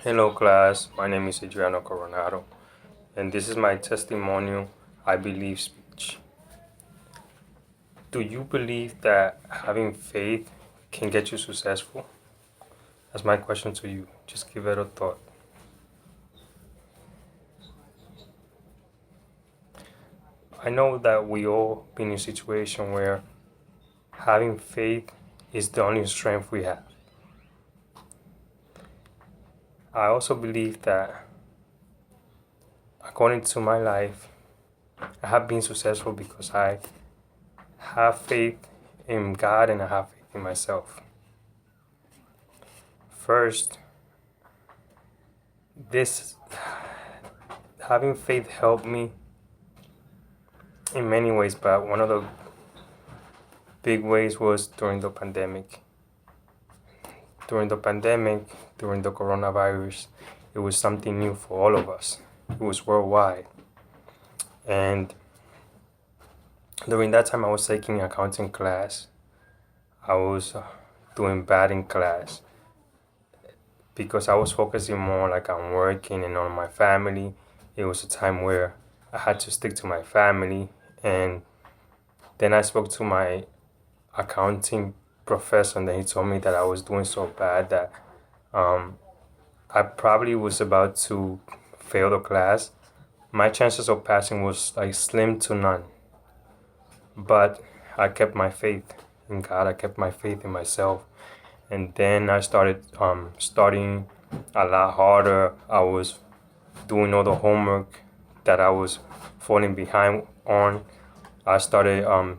Hello, class. My name is Adriano Coronado, and this is my testimonial, I believe speech. Do you believe that having faith can get you successful? That's my question to you. Just give it a thought. I know that we all been in a situation where having faith is the only strength we have. I also believe that, according to my life, I have been successful because I have faith in God and I have faith in myself. First, this having faith helped me in many ways, but one of the big ways was during the pandemic. During the coronavirus, it was something new for all of us. It was worldwide. And during that time, I was taking accounting class. I was doing bad in class because I was focusing more like on working and on my family. It was a time where I had to stick to my family. And then I spoke to my accounting professor, and then he told me that I was doing so bad that I probably was about to fail the class. My chances of passing was like slim to none. But I kept my faith in God. I kept my faith in myself. And then I started studying a lot harder. I was doing all the homework that I was falling behind on. I started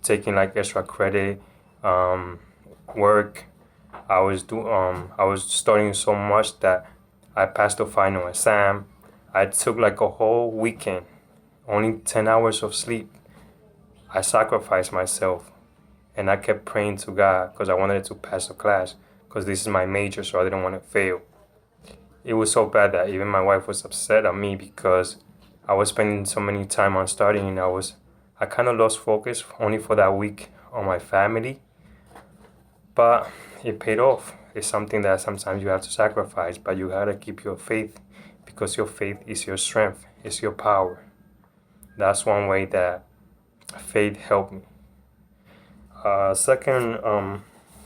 taking like extra credit work. I was studying so much that I passed the final exam. I took like a whole weekend, only 10 hours of sleep. I sacrificed myself and I kept praying to God because I wanted to pass the class because this is my major, so I didn't want to fail. It was so bad that even my wife was upset at me because I was spending so many time on studying. I kind of lost focus only for that week on my family, but it paid off. It's something that sometimes you have to sacrifice, but you gotta keep your faith because your faith is your strength, it's your power. That's one way that faith helped me. Second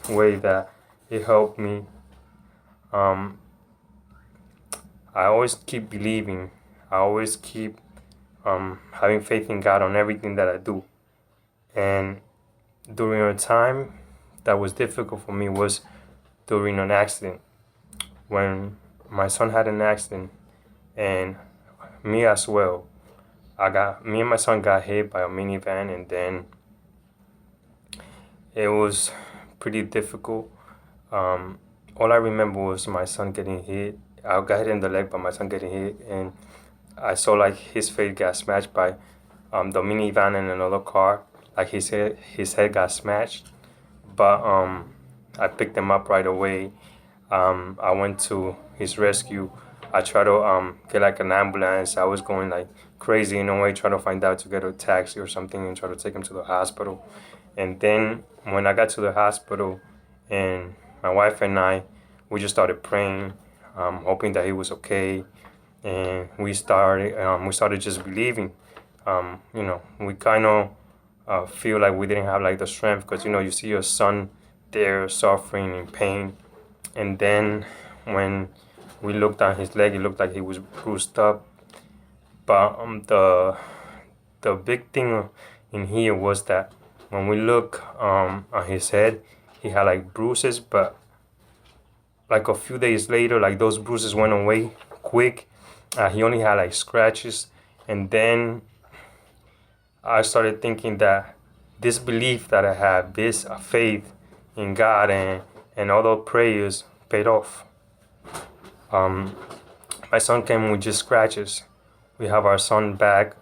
way that it helped me, um, I always keep believing. I always keep having faith in God on everything that I do. And during a time that was difficult for me was during an accident. When my son had an accident, and me as well, me and my son got hit by a minivan, and then it was pretty difficult. All I remember was my son getting hit. I got hit in the leg by my son getting hit, and I saw like his face got smashed by the minivan and another car. Like his head got smashed, but I picked him up right away. I went to his rescue. I tried to get like an ambulance. I was going like crazy in a way, trying to find out to get a taxi or something and try to take him to the hospital. And then when I got to the hospital, and my wife and we just started praying, hoping that he was okay, and we started just believing. We kind of feel like we didn't have like the strength because you see your son there suffering in pain, and then when we looked on his leg, it looked like he was bruised up. But the big thing in here was that when we look on his head, he had like bruises, but like a few days later, like those bruises went away quick. He only had like scratches, and then I started thinking that this belief that I have, this faith in God and all those prayers paid off. My son came with just scratches. We have our son back.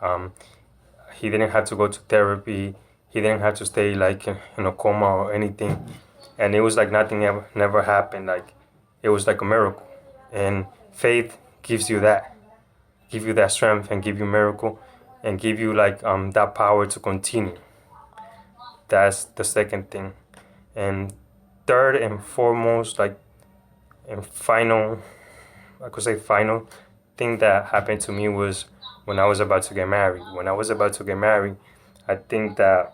He didn't have to go to therapy. He didn't have to stay like in a coma or anything. And it was like nothing ever never happened. Like it was like a miracle. And faith gives you that, give you that strength and give you miracle and give you like that power to continue. That's the second thing. And third and foremost, like and final I could say final thing that happened to me was when I was about to get married. When I was about to get married, I think that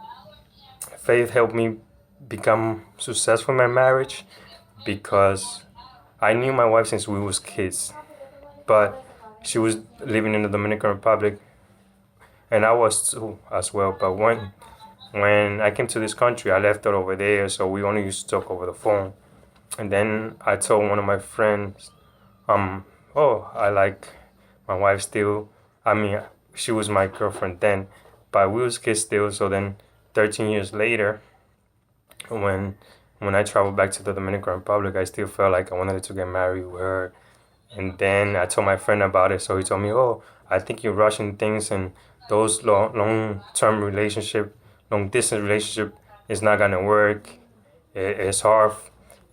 faith helped me become successful in my marriage because I knew my wife since we was kids, but she was living in the Dominican Republic, and I was too as well. But when I came to this country, I left her over there, so we only used to talk over the phone. And then I told one of my friends, oh, I like my wife still. I mean, she was my girlfriend then, but we was kids still. So then, 13 years later, when when I traveled back to the Dominican Republic, I still felt like I wanted to get married with her. And then I told my friend about it, so he told me, "Oh, I think you're rushing things, and those long-term relationship, long-distance relationship is not gonna work. It's hard,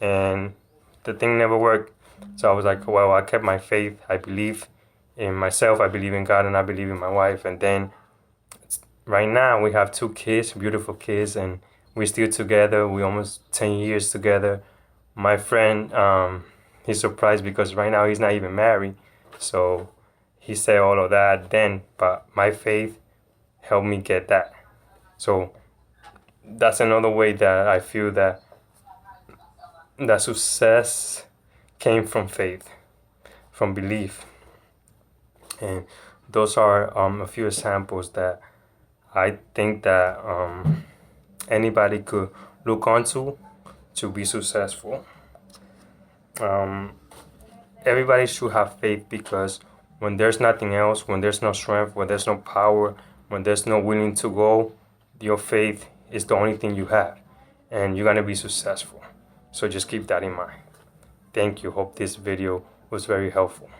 and the thing never worked." So I was like, "Well, I kept my faith. I believe in myself. I believe in God, and I believe in my wife." And then right now we have two kids, beautiful kids, and we're still together. We almost 10 years together. My friend, he's surprised because right now he's not even married. So he said all of that then, but my faith helped me get that. So that's another way that I feel that success came from faith, from belief. And those are a few examples that I think that anybody could look onto to be successful. Everybody should have faith because when there's nothing else, when there's no strength, when there's no power, when there's no willing to go, your faith is the only thing you have, and you're gonna be successful. So just keep that in mind. Thank you. Hope this video was very helpful.